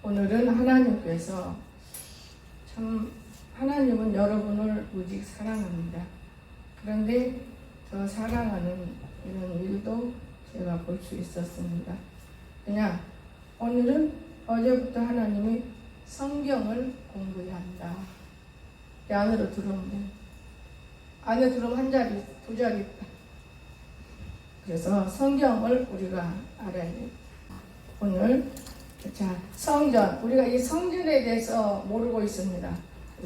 오늘은 하나님께서 참 하나님은 여러분을 무지 사랑합니다. 그런데 저 사랑하는 이런 일도 제가 볼 수 있었습니다. 그냥 오늘은 어제부터 하나님이 성경을 공부해야 한다. 이 안으로 들어오면 안에 들어오면 한 자리, 두 자리 있다. 그래서 성경을 우리가 알아야 돼요. 오늘 자, 성전, 우리가 이 성전에 대해서 모르고 있습니다.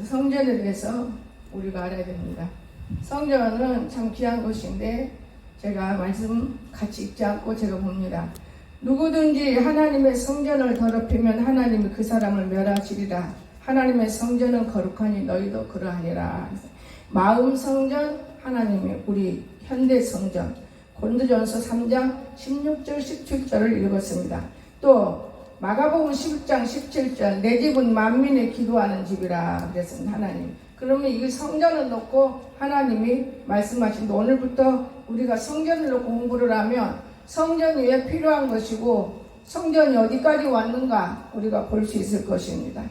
성전에 대해서 우리가 알아야 됩니다. 성전은 참 귀한 것인데 제가 말씀 같이 읽지 않고 제가 봅니다. 누구든지 하나님의 성전을 더럽히면 하나님이 그 사람을 멸하시리라. 하나님의 성전은 거룩하니 너희도 그러하니라. 마음 성전, 하나님이 우리 현대 성전. 고린도전서 3장 16절 17절을 읽었습니다. 또 마가복음 11장 17절 내 집은 만민이 기도하는 집이라 그랬습니다. 하나님. 그러면 이 성전을 놓고 하나님이 말씀하신 오늘부터 우리가 성전을 놓고 공부를 하면 성전이 왜 필요한 것이고 성전이 어디까지 왔는가 우리가 볼 수 있을 것입니다.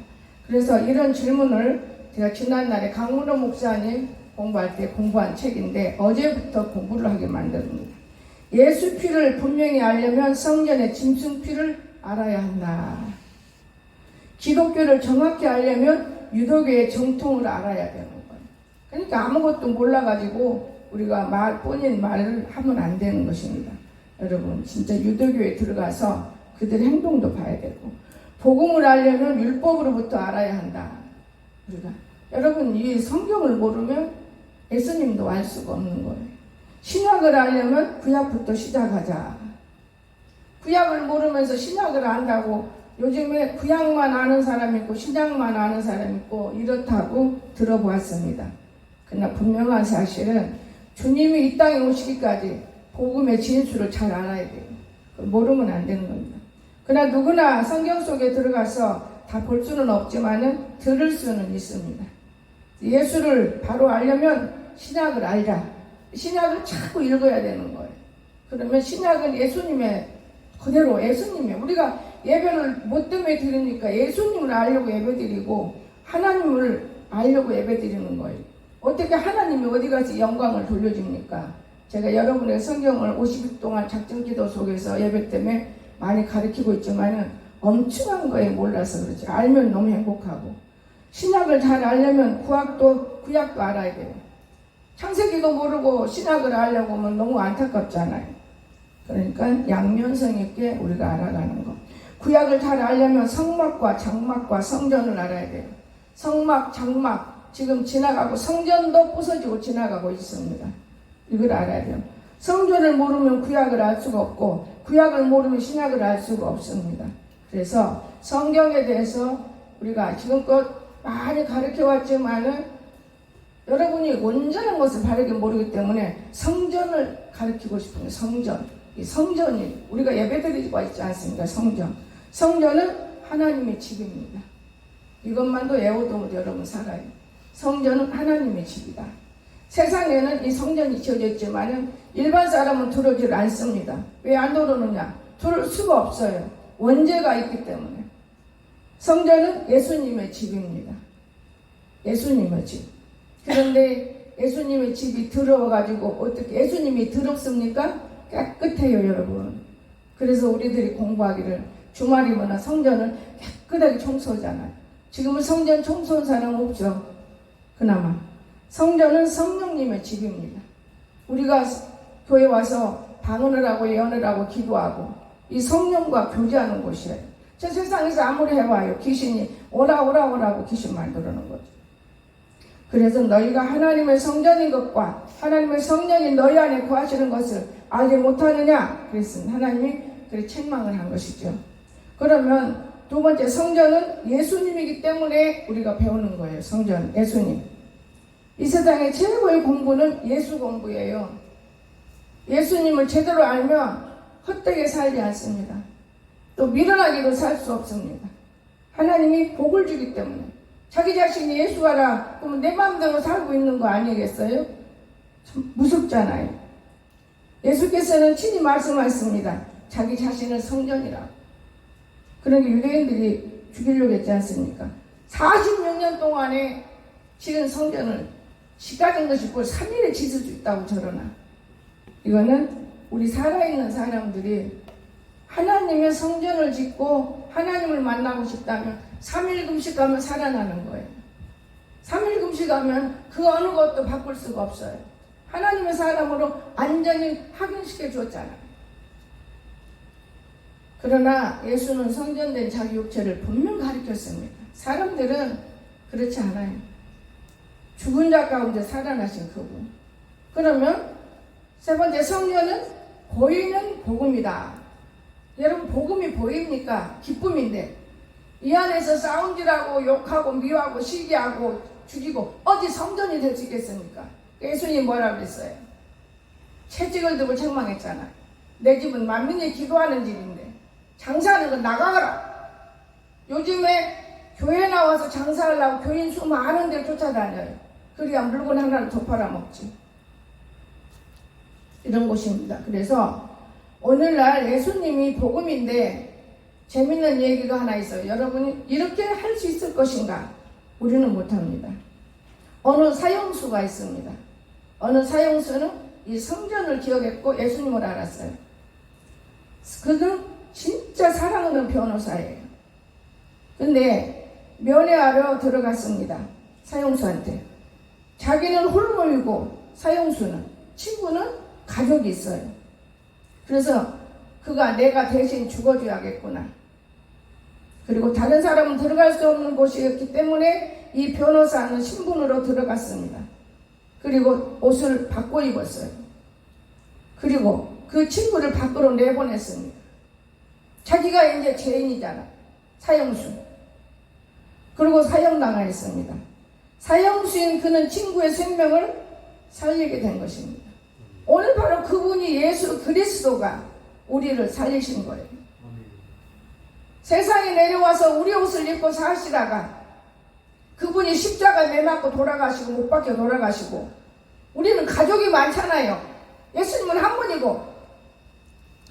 그래서 이런 질문을 제가 지난날에 강문호 목사님 공부할 때 공부한 책인데 어제부터 공부를 하게 만듭니다. 예수 피를 분명히 알려면 성전의 짐승 피를 알아야 한다. 기독교를 정확히 알려면 유도교의 정통을 알아야 되는 거예요. 그러니까 아무것도 몰라가지고 우리가 본인 말을 하면 안 되는 것입니다. 여러분 진짜 유도교에 들어가서 그들의 행동도 봐야 되고 복음을 알려면 율법으로부터 알아야 한다. 우리가 여러분 이 성경을 모르면 예수님도 알 수가 없는 거예요. 신약을 알려면 구약부터 시작하자. 구약을 모르면서 신약을 안다고 요즘에 구약만 아는 사람이 있고 신약만 아는 사람이 있고 이렇다고 들어보았습니다. 그러나 분명한 사실은 주님이 이 땅에 오시기까지 복음의 진수를 잘 알아야 돼요. 모르면 안 되는 겁니다. 그러나 누구나 성경 속에 들어가서 다 볼 수는 없지만은 들을 수는 있습니다. 예수를 바로 알려면 신약을 알자. 신약을 자꾸 읽어야 되는 거예요. 그러면 신약은 예수님의 그대로 예수님의 우리가 예배를 뭐 때문에 드리니까 예수님을 알려고 예배드리고 하나님을 알려고 예배드리는 거예요. 어떻게 하나님이 어디 가서 영광을 돌려줍니까? 제가 여러분의 성경을 50일 동안 작정기도 속에서 예배 때문에 많이 가르치고 있지만은 엄청난 거에 몰라서 그렇지. 알면 너무 행복하고 신약을 잘 알려면 구약도 알아야 돼요. 창세기도 모르고 신약을 알려고 하면 너무 안타깝잖아요. 그러니까 양면성 있게 우리가 알아가는 거. 구약을 잘 알려면 성막과 장막과 성전을 알아야 돼요. 성막, 장막 지금 지나가고 성전도 부서지고 지나가고 있습니다. 이걸 알아야 돼요. 성전을 모르면 구약을 알 수가 없고 구약을 모르면 신약을 알 수가 없습니다. 그래서 성경에 대해서 우리가 지금껏 많이 가르쳐 왔지만은 여러분이 온전한 것을 바르게 모르기 때문에 성전을 가르치고 싶은 성전. 이 성전이 우리가 예배드리고 있지 않습니까? 성전은 하나님의 집입니다. 이것만도 외워도 여러분 살아요. 성전은 하나님의 집이다. 세상에는 이 성전이 지어져 있지만은 일반 사람은 들어오질 않습니다. 왜 안 들어오느냐? 들어올 수가 없어요. 원죄가 있기 때문에. 성전은 예수님의 집입니다. 예수님의 집. 그런데 예수님의 집이 더러워가지고 어떻게 예수님이 더럽습니까? 깨끗해요, 여러분. 그래서 우리들이 공부하기를 주말이면 성전을 깨끗하게 청소하잖아요. 지금은 성전 청소한 사람 없죠. 그나마 성전은 성령님의 집입니다. 우리가 교회 와서 방언을 하고 예언을 하고 기도하고 이 성령과 교제하는 곳이에요. 저 세상에서 아무리 해봐요. 귀신이 오라고 귀신 만들어놓은 거죠. 그래서 너희가 하나님의 성전인 것과 하나님의 성령이 너희 안에 거하시는 것을 알지 못하느냐? 그랬습니다. 하나님이 그렇게 책망을 한 것이죠. 그러면 두 번째 성전은 예수님이기 때문에 우리가 배우는 거예요. 성전, 예수님. 이 세상의 최고의 공부는 예수 공부예요. 예수님을 제대로 알면 헛되게 살지 않습니다. 또 미련하게도 살 수 없습니다. 하나님이 복을 주기 때문에. 자기 자신이 예수가라 그러면 내 마음대로 살고 있는 거 아니겠어요? 참 무섭잖아요. 예수께서는 친히 말씀하셨습니다. 자기 자신을 성전이라. 그러니까 유대인들이 죽이려고 했지 않습니까? 46년 동안에 지은 성전을 지가 된 것이 뭘 3일에 짓을 수 있다고 저러나. 이거는 우리 살아있는 사람들이 하나님의 성전을 짓고 하나님을 만나고 싶다면 3일 금식하면 살아나는 거예요. 3일 금식하면 그 어느 것도 바꿀 수가 없어요. 하나님의 사람으로 완전히 확인시켜 주었잖아요. 그러나 예수는 성전된 자기 육체를 분명 가리켰습니다. 사람들은 그렇지 않아요. 죽은 자 가운데 살아나신 그분. 그러면 세 번째, 성전은 보이는 복음이다. 여러분, 복음이 보입니까? 기쁨인데 이 안에서 싸움질하고 욕하고 미워하고 시기하고 죽이고 어디 성전이 될 수 있겠습니까? 예수님이 뭐라 그랬어요? 채찍을 들고 책망했잖아. 내 집은 만민이 기도하는 집인데 장사하는 건 나가거라. 요즘에 교회 나와서 장사하려고 교인 수 많은 데 쫓아다녀요. 그래야 물건 하나를 더 팔아먹지. 이런 곳입니다. 그래서 오늘날 예수님이 복음인데 재밌는 얘기가 하나 있어요. 여러분이 이렇게 할 수 있을 것인가? 우리는 못합니다. 어느 사형수가 있습니다. 어느 사형수는 이 성전을 기억했고 예수님을 알았어요. 그는 진짜 사랑하는 변호사예요. 근데 면회하러 들어갔습니다. 사형수한테. 자기는 홀모이고 사형수는, 친구는 가족이 있어요. 그래서 그가 내가 대신 죽어줘야겠구나. 그리고 다른 사람은 들어갈 수 없는 곳이었기 때문에 이 변호사는 신분으로 들어갔습니다. 그리고 옷을 바꿔 입었어요. 그리고 그 친구를 밖으로 내보냈습니다. 자기가 이제 죄인이잖아. 사형수. 그리고 사형당하였습니다. 사형수인 그는 친구의 생명을 살리게 된 것입니다. 오늘 바로 그분이 예수 그리스도가 우리를 살리신 거예요. 세상에 내려와서 우리 옷을 입고 사시다가 그분이 십자가에 매맞고 돌아가시고 못 박혀 돌아가시고, 우리는 가족이 많잖아요. 예수님은 한 분이고,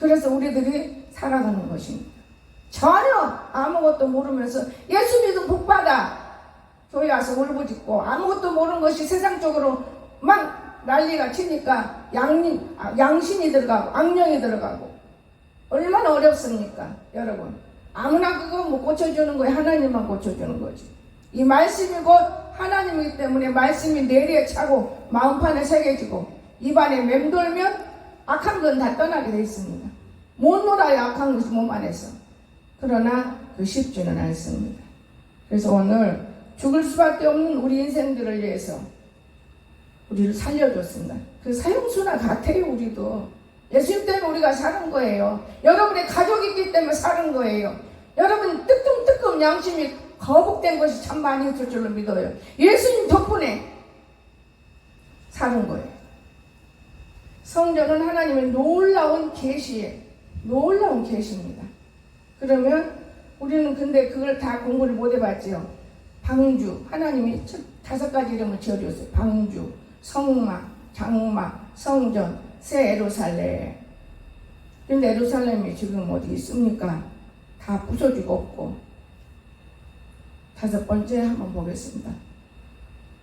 그래서 우리들이 살아가는 것입니다. 전혀 아무것도 모르면서 예수 믿음 복받아 교회 와서 울부짖고 아무것도 모르는 것이 세상적으로 막 난리가 치니까 양심이 들어가고 악령이 들어가고 얼마나 어렵습니까? 여러분, 아무나 그거 못 고쳐주는 거예요. 하나님만 고쳐주는 거지. 이 말씀이 곧 하나님이기 때문에 말씀이 뇌리에 차고 마음판에 새겨지고 입안에 맴돌면 악한 건 다 떠나게 돼 있습니다. 못 놀아요, 악한 것이 몸 안에서. 그러나 그 쉽지는 않습니다. 그래서 오늘 죽을 수밖에 없는 우리 인생들을 위해서 우리를 살려줬습니다. 그 사형수나 같아요. 우리도 예수님 때문에 우리가 사는 거예요. 여러분의 가족이 있기 때문에 사는 거예요. 여러분 뜨끔뜨끔 양심이 거북된 것이 참 많이 있을 줄로 믿어요. 예수님 덕분에 사는 거예요. 성전은 하나님의 놀라운 계시예요. 놀라운 계시입니다. 그러면 우리는 근데 그걸 다 공부를 못 해봤지요. 방주, 하나님이 5가지 이름을 지어줬어요. 방주, 성막, 장막, 성전, 새 예루살렘. 근데 예루살렘이 지금 어디 있습니까? 다 부서지고 없고. 5번째 한번 보겠습니다.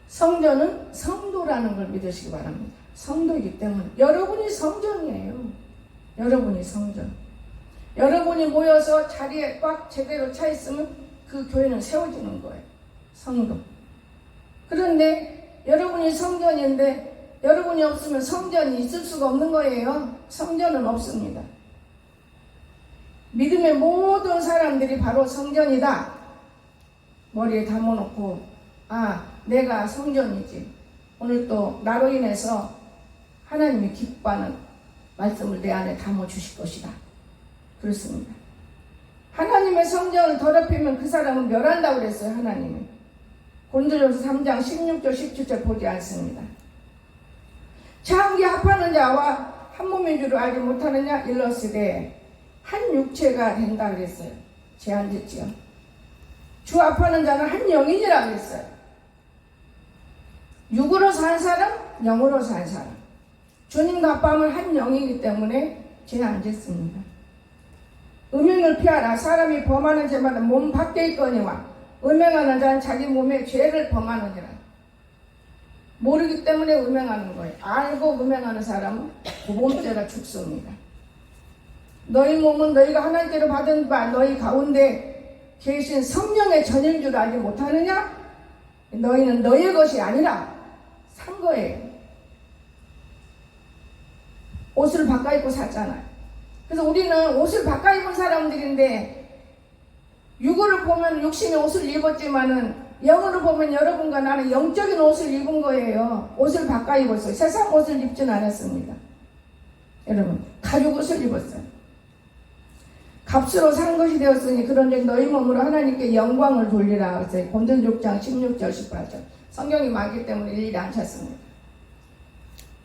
성전은 성도라는 걸 믿으시기 바랍니다. 성도이기 때문에 여러분이 성전이에요. 여러분이 성전. 여러분이 모여서 자리에 꽉 제대로 차 있으면 그 교회는 세워지는 거예요. 성도. 그런데 여러분이 성전인데 여러분이 없으면 성전이 있을 수가 없는 거예요. 성전은 없습니다. 믿음의 모든 사람들이 바로 성전이다. 머리에 담아놓고, 아, 내가 성전이지. 오늘 또 나로 인해서 하나님이 기뻐하는 말씀을 내 안에 담아주실 것이다. 그렇습니다. 하나님의 성전을 더럽히면 그 사람은 멸한다고 그랬어요. 하나님이. 고린도전서 3장 16절 17절 보지 않습니다. 자음기 합하는 자와 한 몸인 줄 알지 못하느냐 일러스되 한 육체가 된다 그랬어요. 제한됐지요. 주 합하는 자는 한 영이니라 그랬어요. 육으로 산 사람, 영으로 산 사람. 주님과 합함은 한 영이기 때문에 제한됐습니다. 음행을 피하라. 사람이 범하는 죄마다 몸 밖에 있거니와 음행하는 자는 자기 몸에 죄를 범하느니라. 모르기 때문에 음행하는 거예요. 알고 음행하는 사람은 고범죄가 죽습니다. 너희 몸은 너희가 하나님께로 받은 바 너희 가운데 계신 성령의 전인 줄 알지 못하느냐? 너희는 너희의 것이 아니라 산 거예요. 옷을 바꿔 입고 샀잖아요. 그래서 우리는 옷을 바꿔 입은 사람들인데 육으로 보면 육신의 옷을 입었지만은 영으로 보면 여러분과 나는 영적인 옷을 입은 거예요. 옷을 바꿔 입었어요. 세상 옷을 입진 않았습니다. 여러분, 가죽 옷을 입었어요. 값으로 산 것이 되었으니 그런데 너희 몸으로 하나님께 영광을 돌리라. 그래서 본전 6장 16절 18절 성경이 많기 때문에 일일이 안 찾습니다.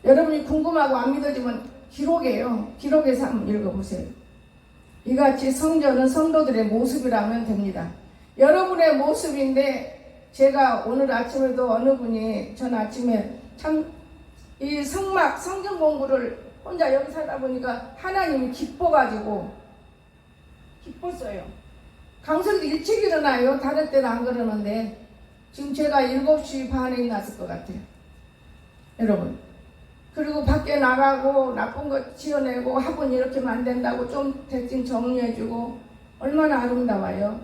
여러분이 궁금하고 안 믿어지면 기록이에요. 기록에서 한번 읽어보세요. 이같이 성전은 성도들의 모습이라면 됩니다. 여러분의 모습인데 제가 오늘 아침에도 어느 분이 전 아침에 참 이 성경 공부를 혼자 여기 살다 보니까 하나님이 기뻐가지고 기뻤어요. 강석이 일찍 일어나요. 다른 때는 안 그러는데 지금 제가 7시 반에 일어났을 것 같아요. 여러분. 그리고 밖에 나가고 나쁜 거 지어내고 화분 이렇게 하면 안 된다고 좀 대충 정리해주고 얼마나 아름다워요.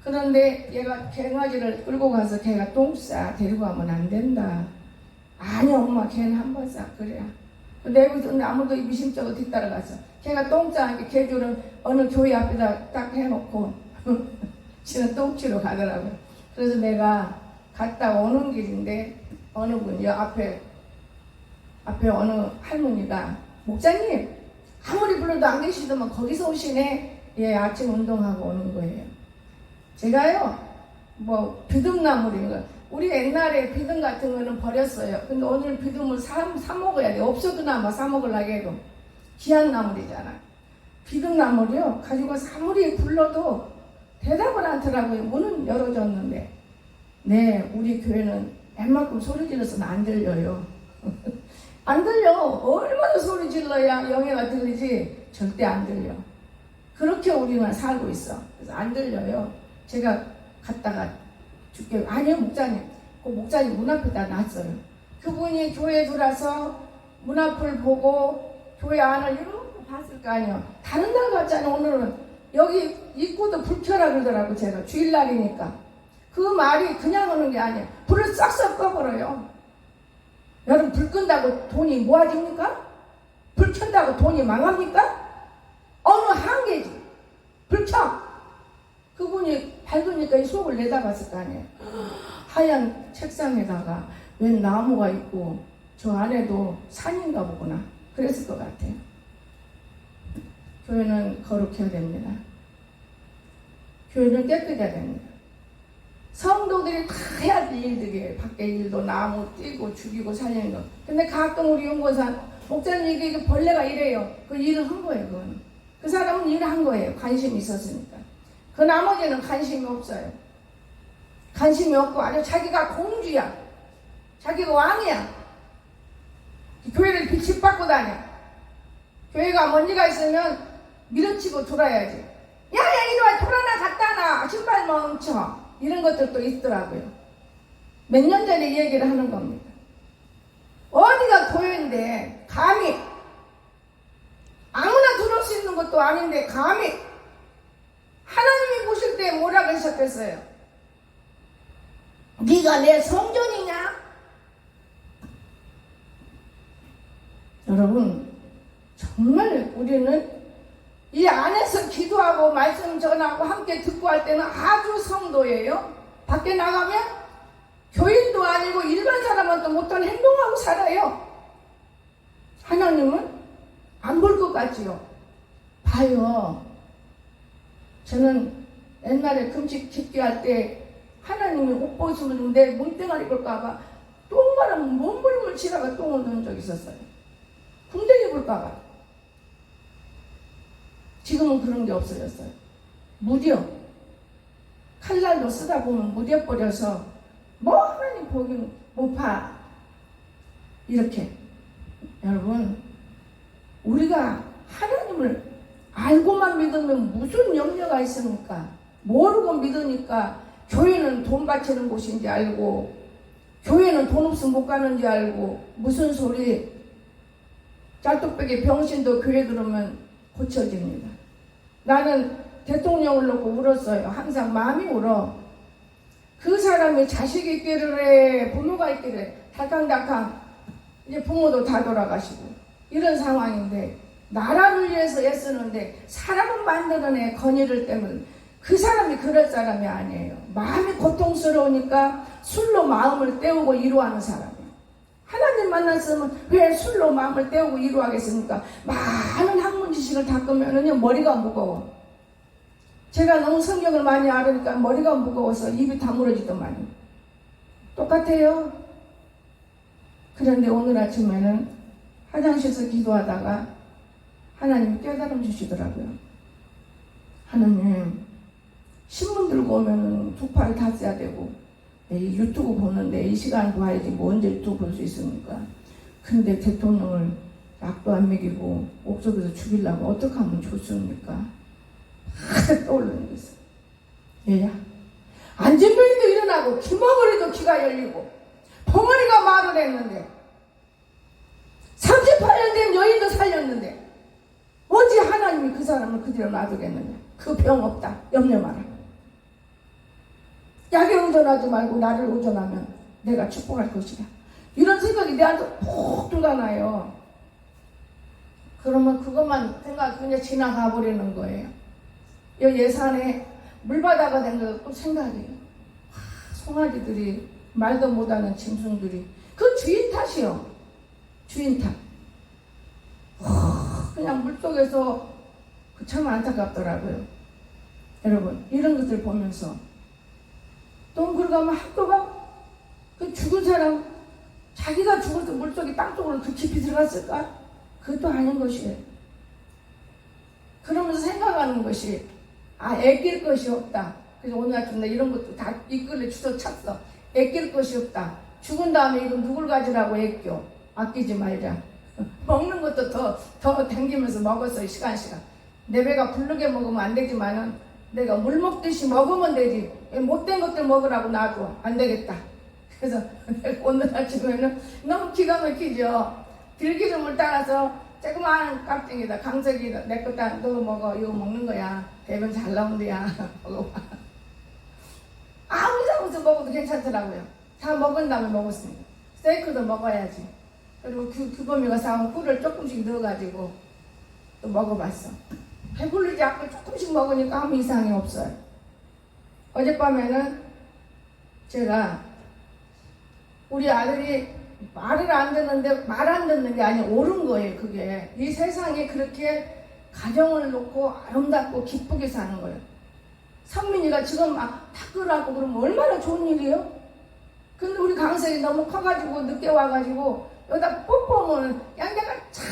그런데 얘가 갱아지를 끌고 가서 걔가 똥 싸 데리고 가면 안 된다. 아니 엄마 걔는 한 번 싸 그래야. 내부는 아무도 미심쩍어 뒤따라가서 걔가 똥 싸니까 걔들은 어느 교회 앞에다 딱 해놓고 지는 똥치러 가더라고요. 그래서 내가 갔다 오는 길인데 어느 분이 앞에 어느 할머니가 목사님 아무리 불러도 안 계시더만 거기서 오시네. 예, 아침 운동하고 오는 거예요. 제가요 뭐 비듬나물인가 우리 옛날에 비듬 같은 거는 버렸어요. 근데 오늘 비듬을 사 먹어야 돼. 없어도 나마 사 먹으려고 해도 귀한 나물이잖아. 비듬나물이요 가지고 와서 아무리 불러도 대답을 않더라고요. 문은 열어줬는데 네 우리 교회는 웬만큼 소리 질러서는 안 들려요. 안 들려. 얼마나 소리 질러야 영예가 들리지 절대 안 들려. 그렇게 우리는 살고 있어. 그래서 안 들려요. 제가 갔다가 죽게 아니요 목사님. 그 목사님 문 앞에다 놨어요. 그분이 교회에 들어와서 문 앞을 보고 교회 안을 이렇게 봤을 거 아니에요. 다른 날 같잖아요. 오늘은 여기 입구도 불 켜라 그러더라고. 제가 주일날이니까. 그 말이 그냥 오는 게 아니에요. 불을 싹싹 꺼버려요. 여러분 불 끈다고 돈이 모아집니까? 불 켠다고 돈이 망합니까? 어느 한계지. 불 켜. 그분이 밝으니까 이 속을 내다봤을 거 아니에요. 하얀 책상에다가 웬 나무가 있고 저 안에도 산인가 보구나. 그랬을 것 같아요. 교회는 거룩해야 됩니다. 교회는 깨끗해야 됩니다. 성도들이 다 해야 될 일들이에요. 밖에 일도 나무 띄고 죽이고 살리는 거. 근데 가끔 우리 연구사 목사님 이게 벌레가 이래요. 그 일을 한 거예요. 그건. 그 사람은 일을 한 거예요. 관심이 있었으니까. 그 나머지는 관심이 없어요. 관심이 없고 아주 자기가 공주야. 자기가 왕이야. 교회를 빛받고 다녀. 교회가 먼지가 있으면 밀어치고 돌아야지. 야야 이리 와 돌아나 갔다 나 신발 멈춰. 이런 것들도 있더라고요. 몇 년 전에 이 얘기를 하는 겁니다. 어디가 교회인데 감히 아무나 들어올 수 있는 것도 아닌데 감히 하나님이 보실 때 뭐라 그러셨겠어요? 네가 내 성전이냐? 여러분 정말 우리는 이 안에서 기도하고 말씀 전하고 함께 듣고 할 때는 아주 성도예요. 밖에 나가면 교인도 아니고 일반 사람한테 못한 행동하고 살아요. 하나님은 안 볼 것 같지요? 봐요. 저는 옛날에 금식 깊게 할 때 하나님이 못 보시면 내 몸뚱아리 볼까봐 똥바람 몸부림을 치다가 똥을 넣은 적이 있었어요. 궁뎅이 볼까봐. 지금은 그런 게 없어졌어요. 무뎌. 칼날로 쓰다 보면 무뎌버려서 뭐 하나님 보기 못 봐. 이렇게. 여러분 우리가 하나님을 알고만 믿으면 무슨 염려가 있습니까? 모르고 믿으니까 교회는 돈 바치는 곳인지 알고, 교회는 돈 없으면 못 가는지 알고, 무슨 소리. 짤뚝배기 병신도 교회 들으면 고쳐집니다. 나는 대통령을 놓고 울었어요. 항상 마음이 울어. 그 사람이 자식이 있기를 해, 부모가 있기를 달캉달캉 이제 부모도 다 돌아가시고 이런 상황인데, 나라를 위해서 애쓰는데 사람을 만드는 건의를 때문에 그 사람이 그럴 사람이 아니에요. 마음이 고통스러우니까 술로 마음을 때우고 위로하는 사람이에요. 하나님 만났으면 왜 술로 마음을 때우고 위로하겠습니까? 많은 학문 지식을 닦으면은요 머리가 무거워. 제가 너무 성경을 많이 알으니까 머리가 무거워서 입이 다물어지더만요. 똑같아요. 그런데 오늘 아침에는 화장실에서 기도하다가 하나님이 깨달음 주시더라고요. 하나님, 신문 들고 오면 두 팔 다 써야 되고, 유튜브 보는데 이 시간 봐야지 뭐 언제 유튜브 볼 수 있습니까? 근데 대통령을 약도 안 먹이고 옥석에서 죽이려면 어떻게 하면 좋습니까? 하도 떠오르는 게 있어. 얘야, 안진병이도 일어나고 김어거리도 귀가 열리고 벙어리가 말을 했는데 38년 된 여인도 살렸는데 어찌 하나님이 그 사람을 그대로 놔두겠느냐. 그 병 없다. 염려 마라. 약에 의존하지 말고 나를 의존하면 내가 축복할 것이다. 이런 생각이 내한테 푹 들어가나요. 그러면 그것만 생각 그냥 지나가 버리는 거예요. 이 예산에 물바다가 된 거 또 생각해요. 송아지들이 말도 못하는 짐승들이 그 주인 탓이요. 주인 탓. 그냥 물속에서 참 안타깝더라고요. 여러분, 이런 것들 보면서 또 그러가면 학교가 그 죽은 사람 자기가 죽어서 물속에 땅속으로 그 깊이 들어갔을까? 그것도 아닌 것이에요. 그러면서 생각하는 것이 애낄 것이 없다. 그래서 오늘 아침 나 이런 것도 다 이끌에 주워 찼어. 애낄 것이 없다. 죽은 다음에 이거 누굴 가지라고 애껴. 아끼지 말자. 먹는 것도 더 당기면서 먹었어요. 시간. 내 배가 부르게 먹으면 안 되지만은 내가 물 먹듯이 먹으면 되지. 못된 것들 먹으라고 놔줘. 안 되겠다. 그래서 오늘 아침에는 너무 기가 막히죠. 들기름을 따라서 조그마한 깍쟁이다. 강석이다. 내 거다. 너 먹어. 이거 먹는 거야. 대변 잘 나온대야. 먹어봐. 아무리 잘못해서 먹어도 괜찮더라고요. 다 먹은 다음에 먹었습니다. 스테이크도 먹어야지. 그리고 규범이가 사온 꿀을 조금씩 넣어가지고 또 먹어봤어. 배불리지 않고 조금씩 먹으니까 아무 이상이 없어요. 어젯밤에는 제가 우리 아들이 말을 안 듣는데 말 안 듣는 게 아니라 옳은 거예요. 그게 이 세상에 그렇게 가정을 놓고 아름답고 기쁘게 사는 거예요. 성민이가 지금 막 탁구라고 그러면 얼마나 좋은 일이에요? 근데 우리 강석이 너무 커가지고 늦게 와가지고 여기다 뽀뽀하면 양자가 착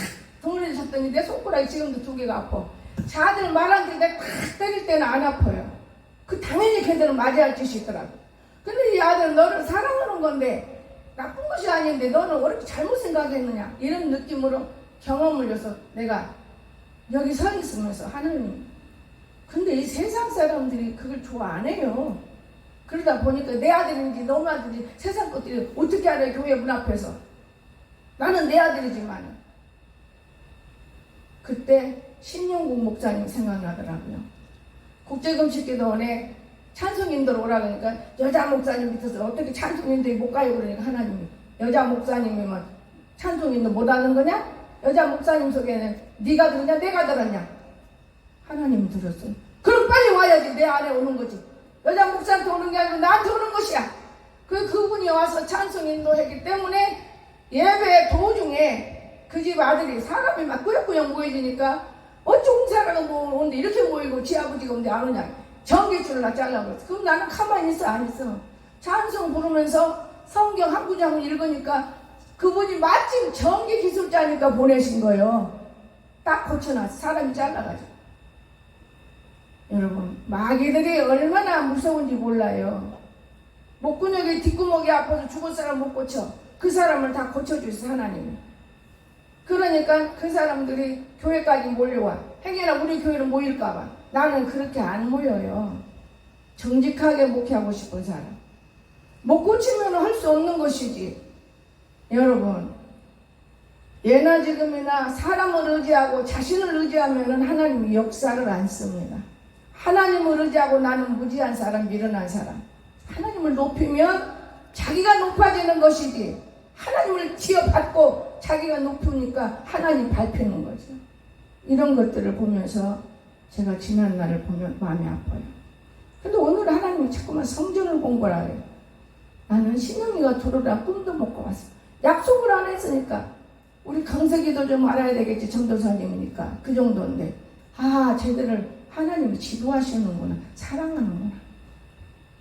동물을 쳤더니 내 손가락이 지금도 2개가 아파. 자들 말 안 들을 때 탁 때릴 때는 안 아파요. 그 당연히 걔들은 맞아야 할 짓이 있더라고. 근데 이 아들은 너를 사랑하는 건데 나쁜 것이 아닌데 너는 왜 이렇게 잘못 생각했느냐 이런 느낌으로 경험을 줘서 내가 여기 서 있으면서 하나님, 근데 이 세상 사람들이 그걸 좋아 안 해요. 그러다 보니까 내 아들인지 너무 아들인지 세상 것들이 어떻게 알아요. 교회 문 앞에서 나는 내 아들이지만. 그때 신용국 목사님 생각나더라고요. 국제금식기도원에 찬송인도로 오라 그러니까 여자 목사님 밑에서 어떻게 찬송인도에 못 가요 그러니까 하나님이 여자 목사님이면 찬송인도 못 하는 거냐? 여자 목사님 속에는 네가 들었냐 내가 들었냐? 하나님이 들었어요. 그럼 빨리 와야지. 내 안에 오는 거지. 여자 목사한테 오는 게 아니고 나한테 오는 것이야. 그분이 와서 찬송인도 했기 때문에 예배 도중에 그 집 아들이 사람이 막 꾸역꾸역 모여지니까 어찌 홍사라가 뭐 오는데 이렇게 모이고 지 아버지가 오는데 안 오냐. 전기줄을 나 잘라버렸어. 그럼 나는 가만히 있어 안 있어. 찬송 부르면서 성경 한 구장을 읽으니까 그분이 마침 전기 기술자니까 보내신 거예요. 딱 고쳐놨어. 사람이 잘라가지고. 여러분, 마귀들이 얼마나 무서운지 몰라요. 목구멍에 뒷구멍이 아파서 죽은 사람 못 고쳐. 그 사람을 다 고쳐주세요 하나님이. 그러니까 그 사람들이 교회까지 몰려와. 행여나 우리 교회로 모일까봐. 나는 그렇게 안 모여요. 정직하게 목회하고 싶은 사람. 못 고치면 할 수 없는 것이지. 여러분, 예나 지금이나 사람을 의지하고 자신을 의지하면 하나님이 역사를 안 씁니다. 하나님을 의지하고 나는 무지한 사람, 미련한 사람. 하나님을 높이면 자기가 높아지는 것이지, 하나님을 지어받고 자기가 높으니까 하나님 밟히는 거죠. 이런 것들을 보면서 제가 지난 날을 보면 마음이 아파요. 근데 오늘 하나님이 자꾸만 성전을 공부하라 해요. 나는 신영이가 들어오라 꿈도 못 꿔봤어. 약속을 안 했으니까 우리 강석이도 좀 알아야 되겠지. 전도사님이니까 그 정도인데, 쟤들을 하나님이 지도하시는구나, 사랑하는구나.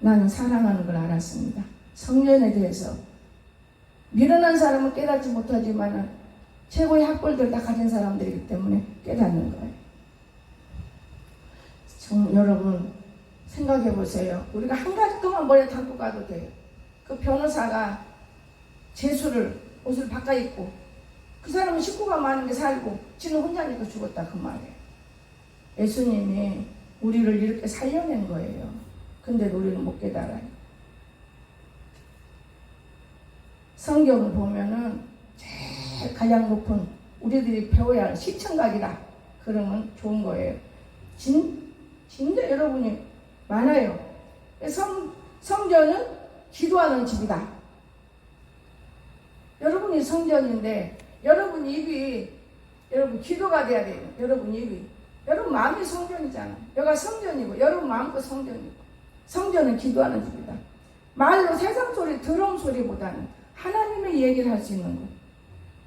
나는 사랑하는 걸 알았습니다. 성전에 대해서 미련한 사람은 깨닫지 못하지만 최고의 학벌들 다 가진 사람들이기 때문에 깨닫는 거예요. 여러분 생각해 보세요. 우리가 한 가지 동안 머리에 담고 가도 돼요. 그 변호사가 재수를 옷을 바꿔 입고, 그 사람은 식구가 많은 게 살고 지는 혼자니까 죽었다, 그 말이에요. 예수님이 우리를 이렇게 살려낸 거예요. 근데 우리는 못 깨달아요. 성경을 보면은 제일 가장 높은 우리들이 배워야 할 시청각이다 그러면 좋은 거예요. 진짜 여러분이 많아요. 성전은 기도하는 집이다. 여러분이 성전인데 여러분 입이, 여러분 기도가 돼야 돼요. 여러분 입이, 여러분 마음이 성전이잖아. 여기가 성전이고 여러분 마음도 성전이고. 성전은 기도하는 집이다. 말로 세상 소리, 더러운 소리보다는 하나님의 얘기를 할 수 있는 거.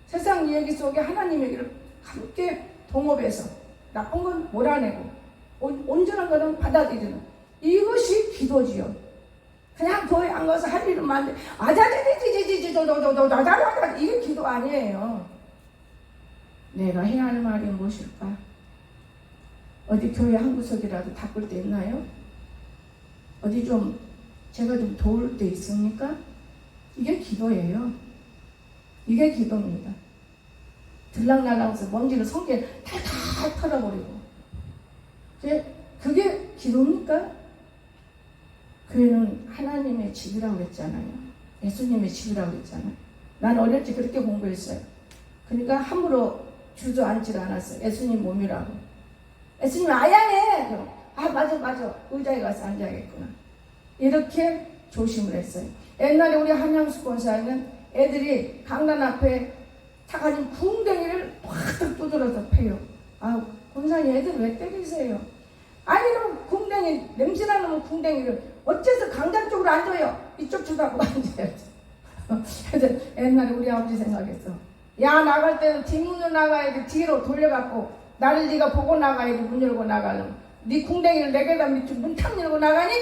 세상 얘기 속에 하나님 얘기를 함께 동업해서 나쁜 건 몰아내고 온전한 거는 받아들이는, 이것이 기도지요. 그냥 교회 안 가서 할 일은 많은데 이게 기도 아니에요. 내가 해야 할 말이 무엇일까? 어디 교회 한 구석이라도 닦을 때 있나요? 어디 좀 제가 좀 도울 때 있습니까? 이게 기도예요. 이게 기도입니다. 들락날락해서 먼지를 성게 탈탈 털어버리고, 그게 기도입니까? 교회는 하나님의 집이라고 그랬잖아요. 예수님의 집이라고 그랬잖아요. 난 어릴 때 그렇게 공부했어요. 그러니까 함부로 주저앉지 않았어요. 예수님 몸이라고. 예수님 아야해! 그럼 맞아 의자에 가서 앉아야겠구나. 이렇게 조심을 했어요. 옛날에 우리 한양수 권사에는 애들이 강단 앞에 타가진 궁뎅이를 확 두드려서 패요. 권사님 애들 왜 때리세요? 아니 그럼 궁뎅이, 냄새나는 궁뎅이를 어째서 강단 쪽으로 앉아요? 이쪽 쳐다보고 앉아야지. 그래서 옛날에 우리 아버지 생각했어. 야, 나갈 때는 뒷문으로 나가야지. 뒤로 돌려갖고 나를 네가 보고 나가야지. 문 열고 나가려면 네 궁뎅이를 내게다 밑으로 문 탁 열고 나가니?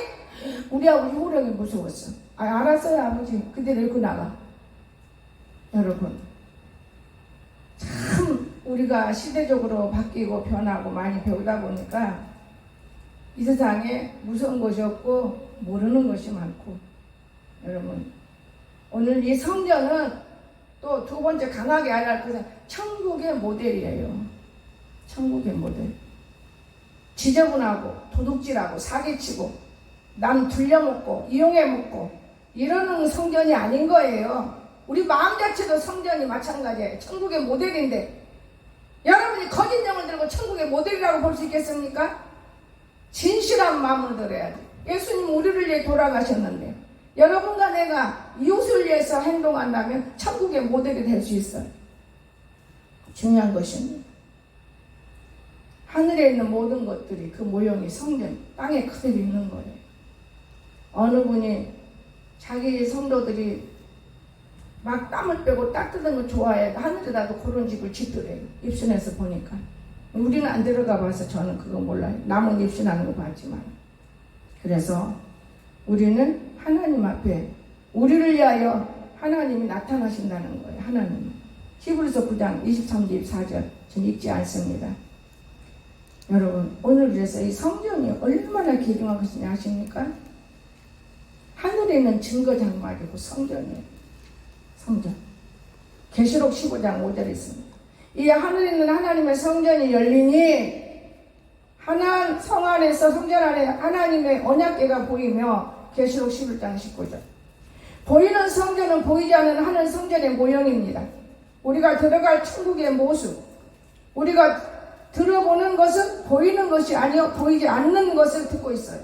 우리 아버지 호령이 무서웠어. 알았어요 아버지. 그대로 읽고 나가. 여러분 참 우리가 시대적으로 바뀌고 변하고 많이 배우다 보니까 이 세상에 무서운 것이 없고 모르는 것이 많고, 여러분 오늘 이 성전은 또 두 번째 강하게 알아야 할 것은 천국의 모델이에요. 천국의 모델. 지저분하고 도둑질하고 사기치고 남 둘려먹고 이용해먹고 이러는 성전이 아닌 거예요. 우리 마음 자체도 성전이 마찬가지예요. 천국의 모델인데 여러분이 거짓 영을 들고 천국의 모델이라고 볼 수 있겠습니까? 진실한 마음을 들어야 돼. 예수님 우리를 위해 돌아가셨는데 여러분과 내가 이웃을 위해서 행동한다면 천국의 모델이 될 수 있어요. 중요한 것입니다. 하늘에 있는 모든 것들이 그 모형이 성전, 땅에 그대로 있는 거예요. 어느 분이 자기 성도들이 막 땀을 빼고 따뜻한 거 좋아해. 하늘에다도 그런 집을 짓더래요. 입순에서 보니까. 우리는 안 들어가 봐서 저는 그거 몰라요. 남은 입순하는 거 봤지만. 그래서 우리는 하나님 앞에 우리를 위하여 하나님이 나타나신다는 거예요. 하나님. 히브리서 9장 23절 24절 전 읽지 않습니다. 여러분 오늘 그래서 이 성전이 얼마나 귀중한 것이냐 아십니까? 하늘에 있는 증거 장막이고 성전이에요. 성전. 계시록 15장 5절에 있습니다. 이 하늘에 있는 하나님의 성전이 열리니 하나님 성 안에서 성전 안에 하나님의 언약궤가 보이며 계시록 11장 19절. 보이는 성전은 보이지 않는 하늘 성전의 모형입니다. 우리가 들어갈 천국의 모습, 우리가 들어보는 것은 보이는 것이 아니요 보이지 않는 것을 듣고 있어요.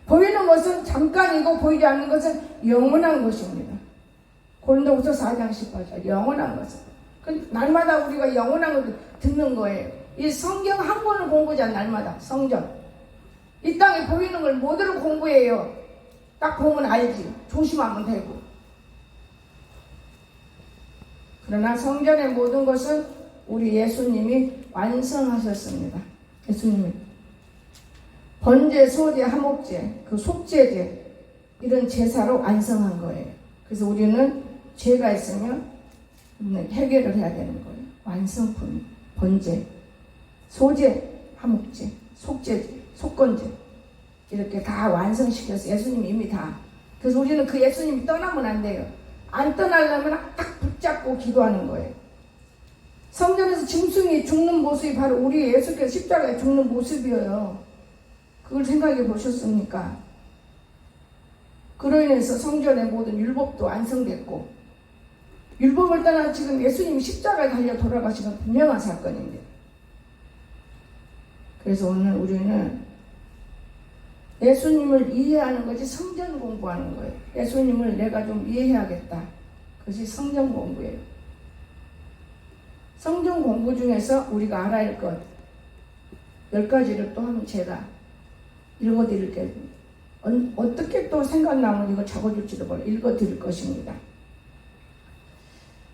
보이는 것은 잠깐이고 보이지 않는 것은 영원한 것입니다. 고린도후서 4장 18절. 영원한 것은 날마다 우리가 영원한 것을 듣는 거예요. 이 성경 한 권을 공부하자. 날마다 성전 이 땅에 보이는 걸 모두를 공부해요. 딱 보면 알지. 조심하면 되고. 그러나 성전의 모든 것은 우리 예수님이 완성하셨습니다. 예수님이 번제, 소제, 화목제, 그 속죄제 이런 제사로 완성한 거예요. 그래서 우리는 죄가 있으면 해결을 해야 되는 거예요. 완성품, 번제, 소제, 화목제, 속죄제, 속건제 이렇게 다 완성시켜서 예수님이 이미 다. 그래서 우리는 그 예수님이 떠나면 안 돼요. 안 떠나려면 딱 붙잡고 기도하는 거예요. 성전에서 짐승이 죽는 모습이 바로 우리 예수께서 십자가에 죽는 모습이에요. 그걸 생각해 보셨습니까? 그로 인해서 성전의 모든 율법도 완성됐고, 율법을 떠나 지금 예수님이 십자가에 달려 돌아가시는 분명한 사건입니다. 그래서 오늘 우리는 예수님을 이해하는 것이 성전 공부하는 거예요. 예수님을 내가 좀 이해해야겠다. 그것이 성전 공부예요. 성전 공부 중에서 우리가 알아야 할 것 10가지를 또 한번 제가 읽어드릴게요. 어떻게 또 생각나면 이거 적어줄지도 몰라. 읽어드릴 것입니다.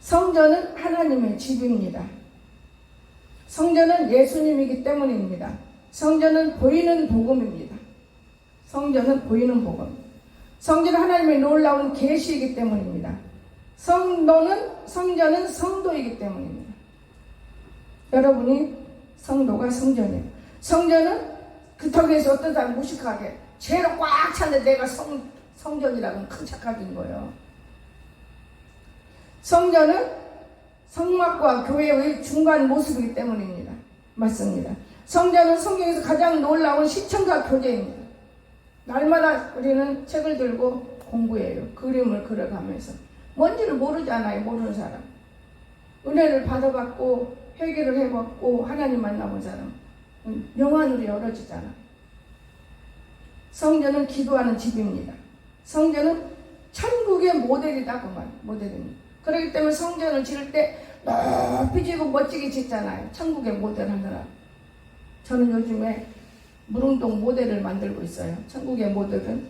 성전은 하나님의 집입니다. 성전은 예수님이기 때문입니다. 성전은 보이는 복음입니다. 성전은 보이는 복음. 성전은 하나님의 놀라운 계시이기 때문입니다. 성전은 성도이기 때문입니다. 여러분이 성도가 성전이에요. 성전은 그 턱에서 어떤 사람 무식하게 죄로 꽉 찼는데 내가 성전이라고는 큰 착각인 거예요. 성전은 성막과 교회의 중간 모습이기 때문입니다. 맞습니다. 성전은 성경에서 가장 놀라운 시청자 교제입니다. 날마다 우리는 책을 들고 공부해요. 그림을 그려가면서. 뭔지를 모르잖아요. 모르는 사람. 은혜를 받아봤고 회개를 해봤고 하나님 만나본 사람 영안으로 열어지잖아. 성전은 기도하는 집입니다. 성전은 천국의 모델이다. 그 말 모델입니다. 그렇기 때문에 성전을 지을 때 높이 지고 멋지게 짓잖아요. 천국의 모델 하느라. 저는 요즘에 무릉동 모델을 만들고 있어요. 천국의 모델은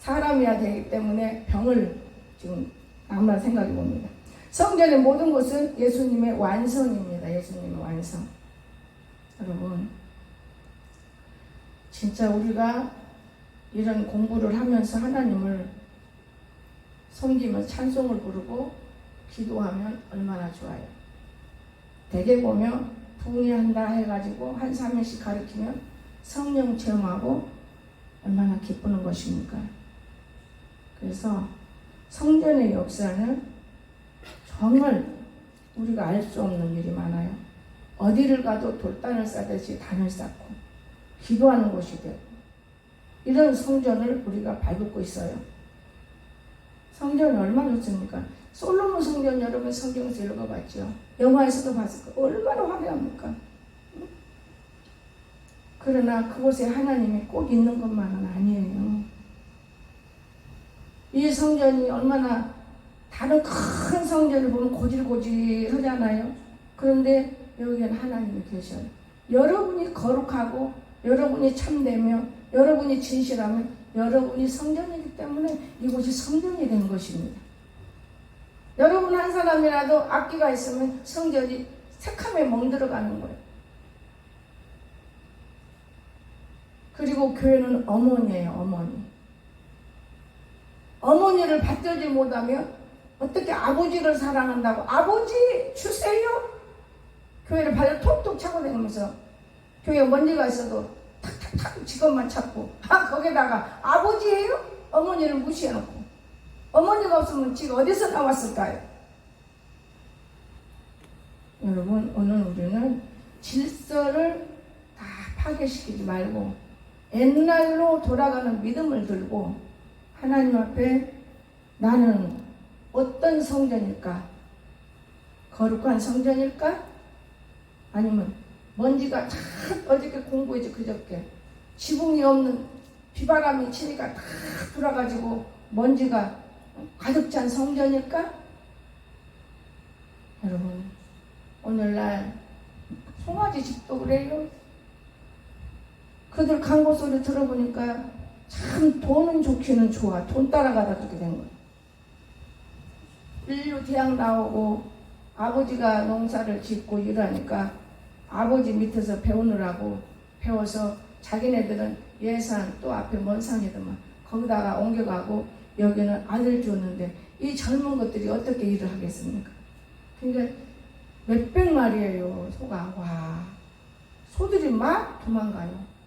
사람이야 되기 때문에 병을 지금 아무나 생각해 봅니다. 성전의 모든 것은 예수님의 완성입니다. 예수님의 완성. 여러분, 진짜 우리가 이런 공부를 하면서 하나님을 섬기면서 찬송을 부르고 기도하면 얼마나 좋아요. 대개 보면 부흥회한다 해가지고 한 3일씩 가르치면 성령 체험하고 얼마나 기쁘는 것입니까? 그래서 성전의 역사는 정말 우리가 알 수 없는 일이 많아요. 어디를 가도 돌단을 쌓듯이 단을 쌓고 기도하는 곳이 되고 이런 성전을 우리가 밟고 있어요. 성전이 얼마나 좋습니까? 솔로몬 성전 여러분 성경에서 읽어봤죠? 영화에서도 봤을 거예요. 얼마나 화려합니까? 그러나 그곳에 하나님이 꼭 있는 것만은 아니에요. 이 성전이 얼마나 다른 큰 성전을 보면 고질고질하잖아요. 그런데 여기에는 하나님이 계셔요. 여러분이 거룩하고 여러분이 참되며 여러분이 진실하면 여러분이 성전이기 때문에 이곳이 성전이 된 것입니다. 여러분 한 사람이라도 악기가 있으면 성전이 색감에 멍들어가는 거예요. 그리고 교회는 어머니예요. 어머니. 어머니를 받들지 못하면 어떻게 아버지를 사랑한다고 아버지 주세요? 교회를 발로 톡톡 차고 다니면서 교회에 먼지가 있어도 탁탁탁 직업만 찾고 거기다가 아버지예요? 어머니를 무시해놓고 어머니가 없으면 지가 어디서 나왔을까요? 여러분 오늘 우리는 질서를 다 파괴시키지 말고 옛날로 돌아가는 믿음을 들고 하나님 앞에 나는 어떤 성전일까? 거룩한 성전일까? 아니면 먼지가 다 어저께 공부했지 그저께 지붕이 없는 비바람이 치니까 다 불어가지고 먼지가 가득 찬 성전일까? 여러분 오늘날 송아지 집도 그래요. 그들 광고 소리 들어보니까 참 돈은 좋기는 좋아. 돈 따라가다 그렇게 된 거야. 인류 대학 나오고 아버지가 농사를 짓고 일하니까 아버지 밑에서 배우느라고 배워서 자기네들은 예산 또 앞에 먼 산이더만 거기다가 옮겨가고 여기는 아들 줬는데 이 젊은 것들이 어떻게 일을 하겠습니까? 그러니까 몇백 마리예요 소가. 와 소들이 막 도망가요.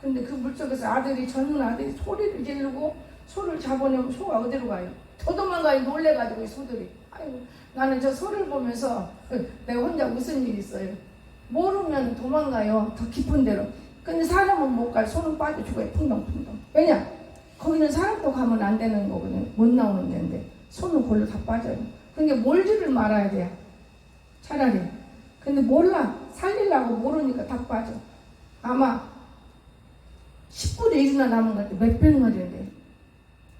근데 그 물속에서 젊은 아들이 소리를 지르고 소를 잡아내면 소가 어디로 가요? 더 도망가요. 놀래가지고 이 소들이. 아이고 나는 저 소를 보면서 내가 혼자 무슨 일이 있어요. 모르면 도망가요. 더 깊은 데로. 근데 사람은 못 가요. 소는 빠져 죽어요. 풍덩풍덩. 왜냐? 거기는 사람도 가면 안 되는 거거든요. 못 나오는 데인데 소는 골로 다 빠져요. 그러니까 몰지를 말아야 돼요. 차라리. 근데 몰라. 살리려고 모르니까 다 빠져. 아마 10분의 1이나 남은 것 같아. 몇백 마리인데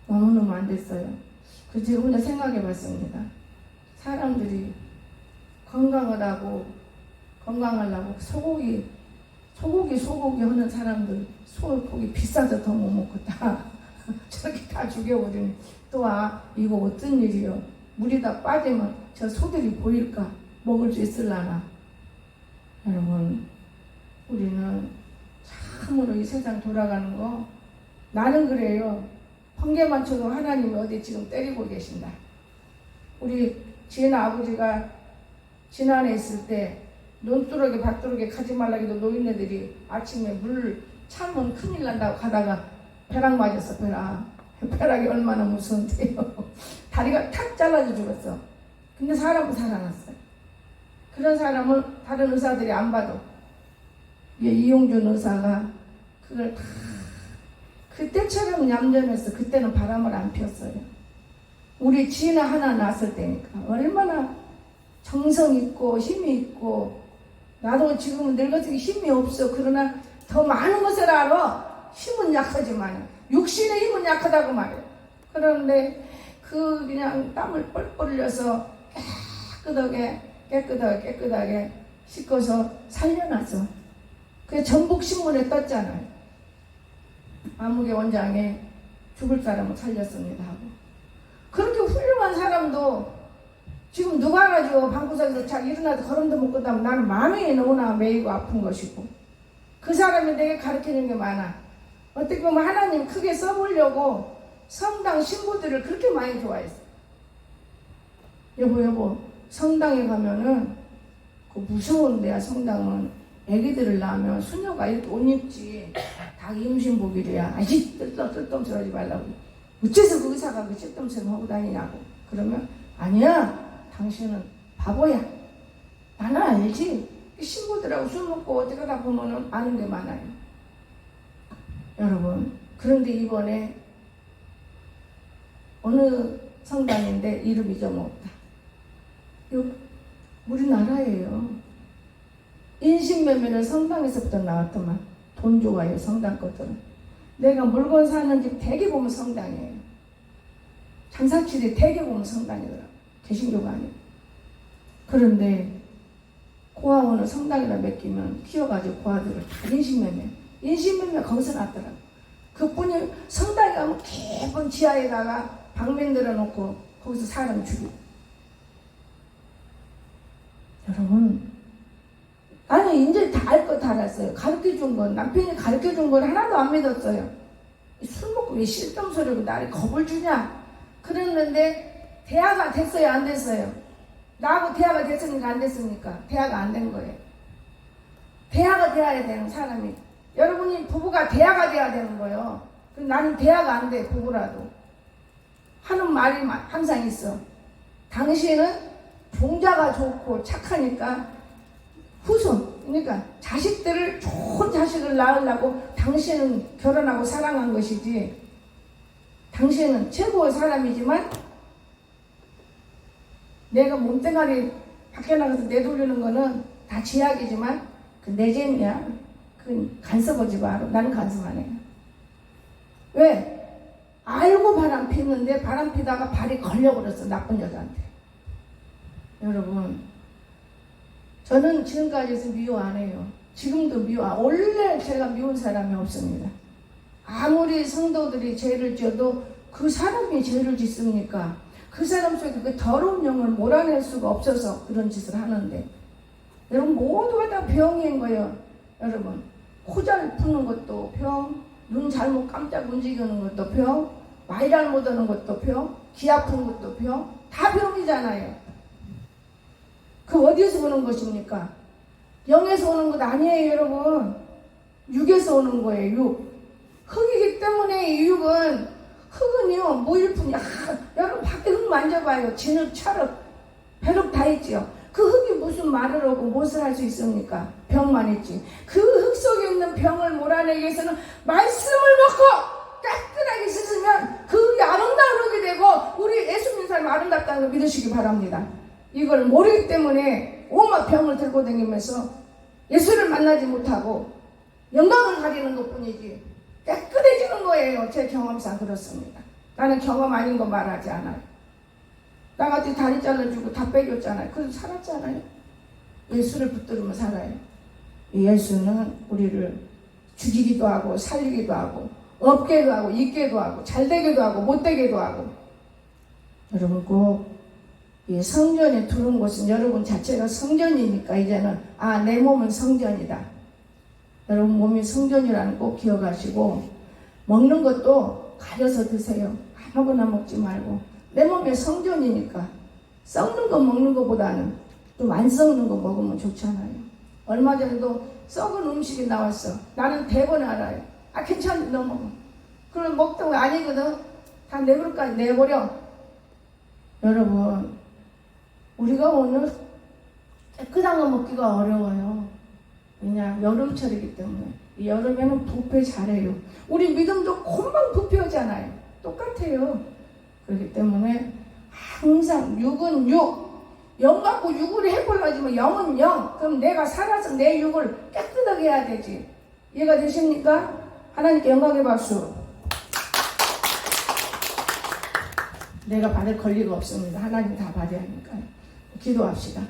너무너무 안 됐어요. 그래서 제가 혼자 생각해 봤습니다. 사람들이 건강하려고 소고기 하는 사람들 소고기 비싸서 더 못 먹고 다 저렇게 다 죽여버리니 또 이거 어떤 일이요. 물이 다 빠지면 저 소들이 보일까? 먹을 수 있을라나? 여러분 우리는 참으로 이 세상 돌아가는 거 나는 그래요. 번개만 쳐도 하나님이 어디 지금 때리고 계신다. 우리 지혜나 아버지가 지난해 있을 때 논두렁에 밭두렁에 가지 말라고 해도 노인네들이 아침에 물 차면 큰일 난다고 가다가 벼락 맞았어. 벼락이 얼마나 무서운데요. 다리가 탁 잘라져 죽었어. 근데 사람은 살아났어요. 그런 사람을 다른 의사들이 안 봐도 이용준 의사가 그걸 다 그때처럼 얌전했어. 그때는 바람을 안 피웠어요. 우리 지나 하나 낳았을 때니까 얼마나 정성 있고 힘이 있고 나도 지금은 늙어서 힘이 없어. 그러나 더 많은 것을 알아. 힘은 약하지만 육신의 힘은 약하다고 말해요. 그런데 그냥 땀을 뻘뻘 흘려서 깨끗하게 씻고서 살려놨어. 그게 전북신문에 떴잖아요. 암흑의 원장에 죽을 사람을 살렸습니다 하고. 그렇게 훌륭한 사람도 지금 누가 가지고 방구석에서 잘 일어나서 걸음도 못 걷다면 나는 마음이 너무나 매이고 아픈 것이고 그 사람이 내게 가르치는 게 많아. 어떻게 보면 하나님 크게 써보려고 성당 신부들을 그렇게 많이 좋아했어. 여보 성당에 가면은 그 무서운 데야. 성당은 애기들을 낳으면 수녀가 이렇게 옷 입지. 다 임신복이래야. 아이 뜰똥질하지 말라고. 어째서 그 의사가 그 찔끔처럼 하고 다니냐고. 그러면 아니야. 당신은 바보야. 나는 알지. 신부들하고 술 먹고 어디 가다 보면은 아는 게 많아요. 여러분 그런데 이번에 어느 성당인데 이름 잊어먹었다. 우리나라예요. 인신매매는 성당에서부터 나왔더만. 돈 좋아요 성당 것들은. 내가 물건 사는 집 대개 보면 성당이에요. 장사치리 대개 보면 성당이더라고. 개신교가 아니고. 그런데 고아원을 성당에다 맡기면 키워가지고 고아들을 다 인신매매 거기서 났더라고. 그뿐이 성당에 가면 깊은 지하에다가 방 만들어 놓고 거기서 사람 죽이고. 여러분 나는 이제 다 알 것 다 알았어요. 가르쳐준 건 남편이 가르쳐준 걸 하나도 안 믿었어요. 술 먹고 왜 실병 소리로 나를 겁을 주냐 그랬는데 대화가 됐어요 안 됐어요? 나하고 대화가 됐습니까 안 됐습니까? 대화가 안 된 거예요. 대화가 돼야 되는 사람이 여러분이 부부가 대화가 돼야 되는 거예요. 나는 대화가 안 돼. 부부라도 하는 말이 항상 있어. 당신은 종자가 좋고 착하니까 후손 그러니까 자식들을 좋은 자식을 낳으려고 당신은 결혼하고 사랑한 것이지, 당신은 최고의 사람이지만 내가 몸뚱아리 밖에 나가서 내돌리는 거는 다 지약이지만 그 내 재미야. 그건 간섭하지 마라. 나는 간섭 안 해요. 왜? 알고 바람 피는데 바람 피다가 발이 걸려버렸어. 나쁜 여자한테. 여러분, 저는 지금까지도 미워 안 해요. 지금도 미워. 원래 제가 미운 사람이 없습니다. 아무리 성도들이 죄를 지어도 그 사람이 죄를 짓습니까? 그 사람 속에 그 더러운 영을 몰아낼 수가 없어서 그런 짓을 하는데, 여러분 모두가 다 병인 거예요. 여러분, 코 잘 푸는 것도 병, 눈 잘못 깜짝 움직이는 것도 병, 말 잘못 하는 것도 병, 귀 아픈 것도 병, 다 병이잖아요. 그 어디에서 오는 것입니까? 영에서 오는 것 아니에요, 여러분. 육에서 오는 거예요, 육. 흙이기 때문에 이 육은, 흙은요, 무일 뿐이야. 여러분, 밖에 흙 만져봐요. 진흙, 철흙, 벼룩 다 있지요. 그 흙이 무슨 말을 하고 무엇을 할 수 있습니까? 병만 있지. 그 흙 속에 있는 병을 몰아내기 위해서는 말씀을 먹고 깨끗하게 씻으면 그 흙이 아름다운 흙이 되고, 우리 예수 믿는 사람 아름답다는 걸 믿으시기 바랍니다. 이걸 모르기 때문에 온갖 병을 들고 다니면서 예수를 만나지 못하고 영광을 가리는 것 뿐이지 깨끗해지는 거예요. 제 경험상 그렇습니다. 나는 경험 아닌 거 말하지 않아요. 나같이 다리 잘라주고 다 빼줬잖아요. 그래서 살았잖아요. 예수를 붙들으면 살아요. 예수는 우리를 죽이기도 하고 살리기도 하고 없게도 하고 있게도 하고 잘되게도 하고 못되게도 하고. 여러분 꼭 이 성전에 두는 곳은 여러분 자체가 성전이니까 이제는 내 몸은 성전이다. 여러분 몸이 성전이라는 꼭 기억하시고, 먹는 것도 가려서 드세요. 아무거나 먹지 말고. 내 몸이 성전이니까 썩는 거 먹는 것보다는 좀 안 썩는 거 먹으면 좋잖아요. 얼마 전에도 썩은 음식이 나왔어. 나는 대번에 알아요. 괜찮은데 너 먹어. 그럼 먹던 거 아니거든. 다 내버려까지 내버려. 여러분, 우리가 오늘 깨끗한 거 먹기가 어려워요. 왜냐? 여름철이기 때문에. 이 여름에는 부패 잘해요. 우리 믿음도 금방 부패하잖아요. 똑같아요. 그렇기 때문에 항상 육은 육, 영 갖고 육을 해보려지만 영은 영. 그럼 내가 살아서 내 육을 깨끗하게 해야 되지. 이해가 되십니까? 하나님께 영광의 박수. 내가 받을 권리가 없습니다. 하나님 다 받아야 하니까요. 기도합시다.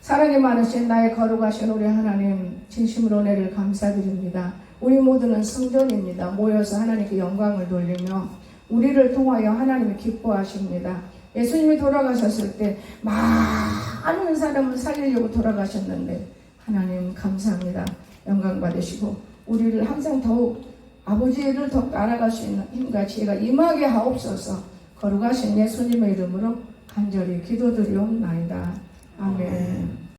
사랑이 많으신 나의 거룩하신 우리 하나님, 진심으로 은혜를 감사드립니다. 우리 모두는 성전입니다. 모여서 하나님께 영광을 돌리며 우리를 통하여 하나님이 기뻐하십니다. 예수님이 돌아가셨을 때 많은 사람을 살리려고 돌아가셨는데 하나님 감사합니다. 영광 받으시고 우리를 항상 더욱 아버지를 더욱 알아갈 수 있는 힘과 지혜가 임하게 하옵소서. 거룩하신 예수님의 이름으로 간절히 기도드리옵나이다. 아멘.